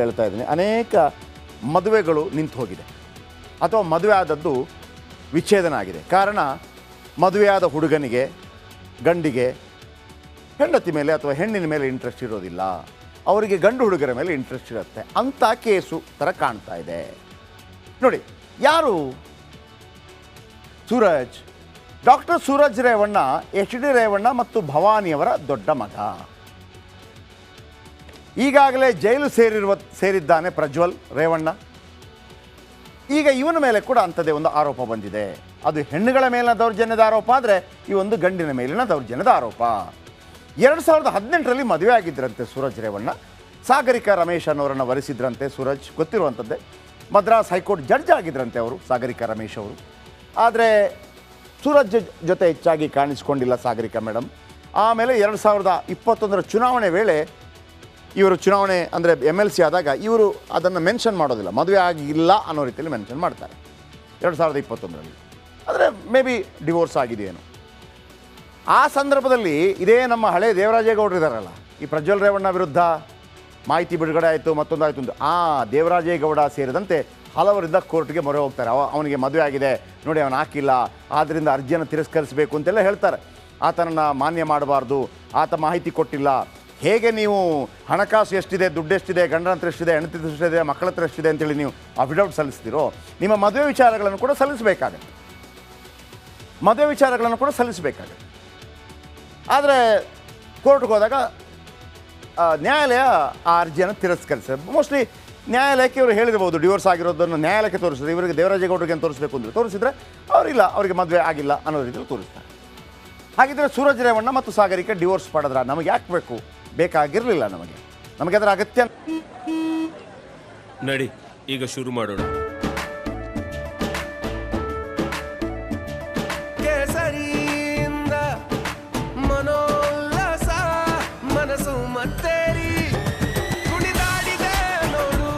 ಹೇಳ್ತಾ ಇದ್ದೀನಿ, ಅನೇಕ ಮದುವೆಗಳು ನಿಂತು ಹೋಗಿದೆ ಅಥವಾ ಮದುವೆ ಆದದ್ದು ವಿಚ್ಛೇದನ ಆಗಿದೆ. ಕಾರಣ ಮದುವೆಯಾದ ಹುಡುಗನಿಗೆ ಗಂಡಿಗೆ ಹೆಂಡತಿ ಮೇಲೆ ಅಥವಾ ಹೆಣ್ಣಿನ ಮೇಲೆ ಇಂಟ್ರೆಸ್ಟ್ ಇರೋದಿಲ್ಲ, ಅವರಿಗೆ ಗಂಡು ಹುಡುಗರ ಮೇಲೆ ಇಂಟ್ರೆಸ್ಟ್ ಇರುತ್ತೆ ಅಂಥ ಕೇಸು ಥರ ಕಾಣ್ತಾ ಇದೆ. ನೋಡಿ, ಯಾರು ಸೂರಜ್? ಡಾಕ್ಟರ್ ಸೂರಜ್ ರೇವಣ್ಣ HD ರೇವಣ್ಣ ಮತ್ತು ಭವಾನಿಯವರ ದೊಡ್ಡ ಮಗ. ಈಗಾಗಲೇ ಜೈಲು ಸೇರಿದ್ದಾನೆ ಪ್ರಜ್ವಲ್ ರೇವಣ್ಣ. ಈಗ ಇವನ ಮೇಲೆ ಕೂಡ ಅಂಥದ್ದೇ ಒಂದು ಆರೋಪ ಬಂದಿದೆ. ಅದು ಹೆಣ್ಣುಗಳ ಮೇಲಿನ ದೌರ್ಜನ್ಯದ ಆರೋಪ ಆದರೆ ಈ ಒಂದು ಗಂಡಿನ ಮೇಲಿನ ದೌರ್ಜನ್ಯದ ಆರೋಪ. 2018ರಲ್ಲಿ ಮದುವೆ ಆಗಿದ್ದರಂತೆ ಸೂರಜ್ ರೇವಣ್ಣ. ಸಾಗರಿಕಾ ರಮೇಶ್ ಅನ್ನೋರನ್ನು ವರಿಸಿದ್ರಂತೆ ಸೂರಜ್, ಗೊತ್ತಿರುವಂಥದ್ದೇ. ಮದ್ರಾಸ್ ಹೈಕೋರ್ಟ್ ಜಡ್ಜ್ ಆಗಿದ್ರಂತೆ ಅವರು, ಸಾಗರಿಕಾ ರಮೇಶ್ ಅವರು. ಆದರೆ ಸೂರಜ್ ಜೊತೆ ಹೆಚ್ಚಾಗಿ ಕಾಣಿಸ್ಕೊಂಡಿಲ್ಲ ಸಾಗರಿಕಾ ಮೇಡಮ್. ಆಮೇಲೆ 2021ರ ಚುನಾವಣೆ ವೇಳೆ ಇವರು ಚುನಾವಣೆ ಅಂದರೆ MLC ಆದಾಗ ಇವರು ಅದನ್ನು ಮೆನ್ಷನ್ ಮಾಡೋದಿಲ್ಲ, ಮದುವೆ ಆಗಿಲ್ಲ ಅನ್ನೋ ರೀತಿಯಲ್ಲಿ ಮೆನ್ಷನ್ ಮಾಡ್ತಾರೆ 2021ರಲ್ಲಿ. ಆದರೆ ಮೇ ಬಿ ಡಿವೋರ್ಸ್ ಆಗಿದೆಯೇನು. ಆ ಸಂದರ್ಭದಲ್ಲಿ ಇದೇ ನಮ್ಮ ಹಳೆ ದೇವರಾಜೇಗೌಡರು ಇದ್ದಾರಲ್ಲ, ಈ ಪ್ರಜ್ವಲ್ ರೇವಣ್ಣ ವಿರುದ್ಧ ಮಾಹಿತಿ ಬಿಡುಗಡೆ ಆಯಿತು, ಮತ್ತೊಂದಾಯಿತು ಅಂತ ದೇವರಾಜೇಗೌಡ ಸೇರಿದಂತೆ ಹಲವರಿಂದ ಕೋರ್ಟ್ಗೆ ಮೊರೆ ಹೋಗ್ತಾರೆ. ಅವನಿಗೆ ಮದುವೆ ಆಗಿದೆ ನೋಡಿ, ಅವನು ಹಾಕಿಲ್ಲ, ಆದ್ದರಿಂದ ಅರ್ಜಿಯನ್ನು ತಿರಸ್ಕರಿಸಬೇಕು ಅಂತೆಲ್ಲ ಹೇಳ್ತಾರೆ. ಆತನನ್ನು ಮಾನ್ಯ ಮಾಡಬಾರ್ದು, ಆತ ಮಾಹಿತಿ ಕೊಟ್ಟಿಲ್ಲ. ಹೇಗೆ ನೀವು ಹಣಕಾಸು ಎಷ್ಟಿದೆ, ದುಡ್ಡು ಎಷ್ಟಿದೆ, ಗಂಡನ ಹತ್ರ ಎಷ್ಟಿದೆ, ಹೆಂಡತಿ ಹತ್ರ ಎಷ್ಟಿದೆ, ಮಕ್ಕಳ ಹತ್ರ ಎಷ್ಟಿದೆ ಅಂತೇಳಿ ನೀವು ಅಫಿಡವಿಟ್ ಸಲ್ಲಿಸ್ತೀರೋ, ನಿಮ್ಮ ಮದುವೆ ವಿಚಾರಗಳನ್ನು ಕೂಡ ಸಲ್ಲಿಸಬೇಕಾಗತ್ತೆ. ಆದರೆ ಕೋರ್ಟ್ಗೆ ಹೋದಾಗ ನ್ಯಾಯಾಲಯ ಆ ಅರ್ಜಿಯನ್ನು ತಿರಸ್ಕರಿಸಿದೆ. ಮೋಸ್ಟ್ಲಿ ನ್ಯಾಯಾಲಯಕ್ಕೆ ಇವರು ಹೇಳಿರ್ಬೋದು, ಡಿವೋರ್ಸ್ ಆಗಿರೋದನ್ನು ನ್ಯಾಯಾಲಯಕ್ಕೆ ತೋರಿಸಿದ್ರೆ, ಇವರಿಗೆ ದೇವರಾಜೇಗೌಡರಿಗೆ ಏನು ತೋರಿಸಬೇಕು ಅಂದರೆ ತೋರಿಸಿದ್ರೆ ಅವರಿಲ್ಲ, ಅವರಿಗೆ ಮದುವೆ ಆಗಿಲ್ಲ ಅನ್ನೋ ರೀತಿಯಲ್ಲಿ ತೋರಿಸ್ತಾರೆ. ಹಾಗಿದ್ರೆ ಸೂರಜ್ ರೇವಣ್ಣ ಮತ್ತು ಸಾಗರಿಕೆ ಡಿವೋರ್ಸ್ ಪಡೆದ್ರ ನಮಗೆ ಯಾಕೆ ಬೇಕು? ಬೇಕಾಗಿರಲಿಲ್ಲ ನಮಗೆ ಅದರ ಅಗತ್ಯ. ನಡಿ ಈಗ ಶುರು ಮಾಡೋಣ. ಕೇಸರಿಯಿಂದ ಮನೋಲ್ಲಾಸ ಮನಸ್ಸು ಮತ್ತೇರಿ ಕುಣಿದಾಡಿದೆ ನೋಡು,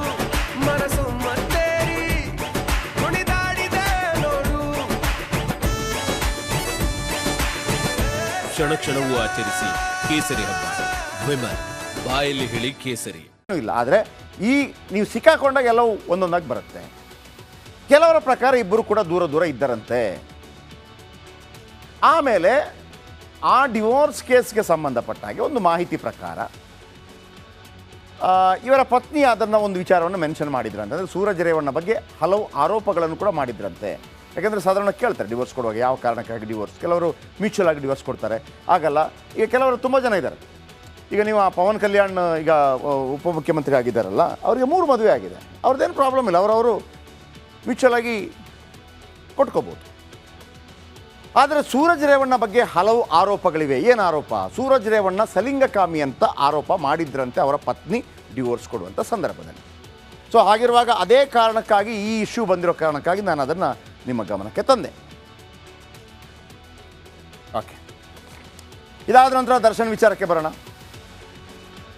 ಮನಸ್ಸು ಮತ್ತೇರಿ ಕುಣಿದಾಡಿದೆ ನೋಡು. ಕ್ಷಣ ಕ್ಷಣವೂ ಆಚರಿಸಿ ಕೇಸರಿ ಹಬ್ಬ. ವಿಮಲ್ ಬಾಯಲ್ಲಿ ಹೇಳಿ ಕೇಸರಿ ಇಲ್ಲ. ಆದರೆ ಈ ನೀವು ಸಿಕ್ಕಾಕೊಂಡಾಗ ಎಲ್ಲವೂ ಒಂದೊಂದಾಗಿ ಬರುತ್ತೆ. ಕೆಲವರ ಪ್ರಕಾರ ಇಬ್ಬರು ಕೂಡ ದೂರ ಇದ್ದರಂತೆ. ಆಮೇಲೆ ಆ ಡಿವೋರ್ಸ್ ಕೇಸ್ಗೆ ಸಂಬಂಧಪಟ್ಟ ಹಾಗೆ ಒಂದು ಮಾಹಿತಿ ಪ್ರಕಾರ ಇವರ ಪತ್ನಿ ಅದನ್ನು ಒಂದು ವಿಚಾರವನ್ನು ಮೆನ್ಷನ್ ಮಾಡಿದ್ರಂತೆ. ಅಂದರೆ ಸೂರಜ್ ರೇವಣ್ಣ ಬಗ್ಗೆ ಹಲವು ಆರೋಪಗಳನ್ನು ಕೂಡ ಮಾಡಿದ್ರಂತೆ. ಯಾಕೆಂದರೆ ಸಾಧಾರಣ ಕೇಳ್ತಾರೆ ಡಿವೋರ್ಸ್ ಕೊಡುವಾಗ ಯಾವ ಕಾರಣಕ್ಕಾಗಿ ಡಿವೋರ್ಸ್. ಕೆಲವರು ಮ್ಯೂಚುವಲ್ ಆಗಿ ಡಿವೋರ್ಸ್ ಕೊಡ್ತಾರೆ, ಆಗಲ್ಲ. ಈಗ ಕೆಲವರು ತುಂಬ ಜನ ಇದ್ದಾರೆ. ಈಗ ನೀವು ಆ ಪವನ್ ಕಲ್ಯಾಣ್ ಈಗ ಉಪಮುಖ್ಯಮಂತ್ರಿ ಆಗಿದ್ದಾರಲ್ಲ, ಅವರಿಗೆ 3 ಮದುವೆ ಆಗಿದೆ, ಅವ್ರದ್ದೇನು ಪ್ರಾಬ್ಲಮ್ ಇಲ್ಲ, ಅವರು ಮ್ಯೂಚುವಲ್ ಆಗಿ ಕೊಟ್ಕೋಬೋದು. ಆದರೆ ಸೂರಜ್ ರೇವಣ್ಣ ಬಗ್ಗೆ ಹಲವು ಆರೋಪಗಳಿವೆ. ಏನು ಆರೋಪ? ಸೂರಜ್ ರೇವಣ್ಣ ಸಲಿಂಗಕಾಮಿ ಅಂತ ಆರೋಪ ಮಾಡಿದ್ರಂತೆ ಅವರ ಪತ್ನಿ ಡಿವೋರ್ಸ್ ಕೊಡುವಂಥ ಸಂದರ್ಭದಲ್ಲಿ. ಸೊ ಹಾಗಿರುವಾಗ ಅದೇ ಕಾರಣಕ್ಕಾಗಿ, ಈ ಇಶ್ಯೂ ಬಂದಿರೋ ಕಾರಣಕ್ಕಾಗಿ ನಾನು ಅದನ್ನು ನಿಮ್ಮ ಗಮನಕ್ಕೆ ತಂದೆ. ಓಕೆ, ಇದಾದ ನಂತರ ದರ್ಶನ್ ವಿಚಾರಕ್ಕೆ ಬರೋಣ.